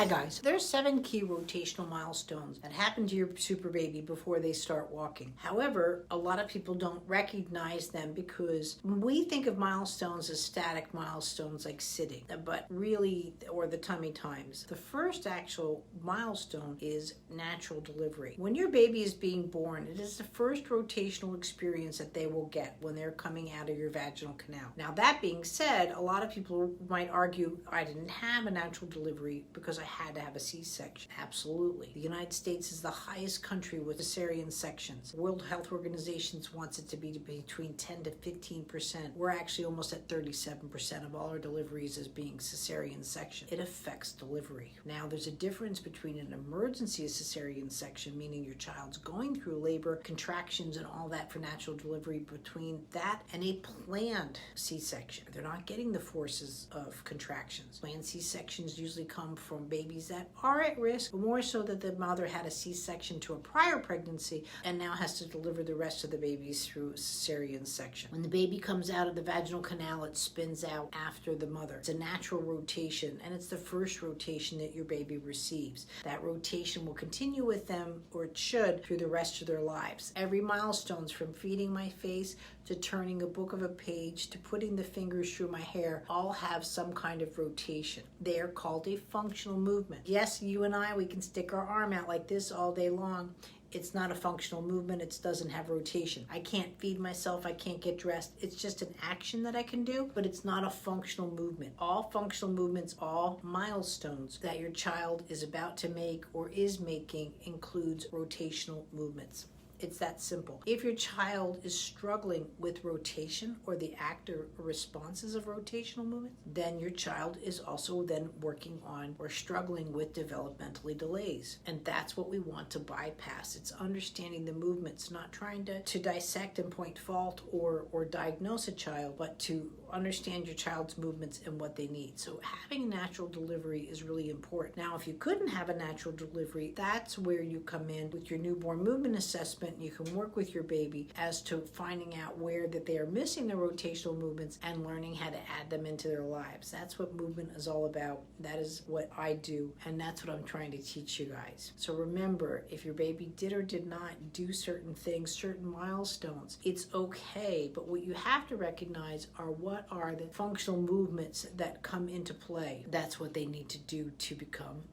Hi guys, there's 7 key rotational milestones that happen to your super baby before they start walking. However, a lot of people don't recognize them because we think of milestones as static milestones like sitting, but really, or the tummy times. The first actual milestone is natural delivery. When your baby is being born, it is the first rotational experience that they will get when they're coming out of your vaginal canal. Now that being said, a lot of people might argue, I didn't have a natural delivery because I had to have a C-section. Absolutely. The United States is the highest country with Cesarian sections. World Health Organization wants it to be between 10 to 15%. We're actually almost at 37% of all our deliveries as being Cesarian section. It affects delivery. Now, there's a difference between an emergency Cesarian section, meaning your child's going through labor, contractions, and all that for natural delivery, between that and a planned C-section. They're not getting the forces of contractions. Planned C-sections usually come from babies that are at risk, but more so that the mother had a C-section to a prior pregnancy and now has to deliver the rest of the babies through a Cesarian section. When the baby comes out of the vaginal canal, it spins out after the mother. It's a natural rotation, and it's the first rotation that your baby receives. That rotation will continue with them, or it should, through the rest of their lives. Every milestones from feeding my face to turning a book of a page to putting the fingers through my hair all have some kind of rotation. They are called a functional movement. Yes, you and I, we can stick our arm out like this all day long. It's not a functional movement. It doesn't have rotation. I can't feed myself. I can't get dressed. It's just an action that I can do, but it's not a functional movement. All functional movements, all milestones that your child is about to make or is making includes rotational movements. It's that simple. If your child is struggling with rotation or the act or responses of rotational movement, then your child is also then working on or struggling with developmentally delays. And that's what we want to bypass. It's understanding the movements, not trying to dissect and point fault or diagnose a child, but to understand your child's movements and what they need. So having a natural delivery is really important. Now, if you couldn't have a natural delivery, that's where you come in with your newborn movement assessment. You can work with your baby as to finding out where that they are missing the rotational movements and learning how to add them into their lives. That's what movement is all about. That is what I do, and that's what I'm trying to teach you guys. So remember, if your baby did or did not do certain things, certain milestones, it's okay, but what you have to recognize are what are the functional movements that come into play. That's what they need to do to become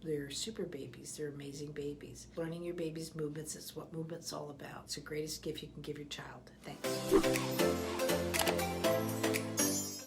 they're super babies. They're amazing babies. Learning your baby's movements is what movement's all about. It's the greatest gift you can give your child. Thanks.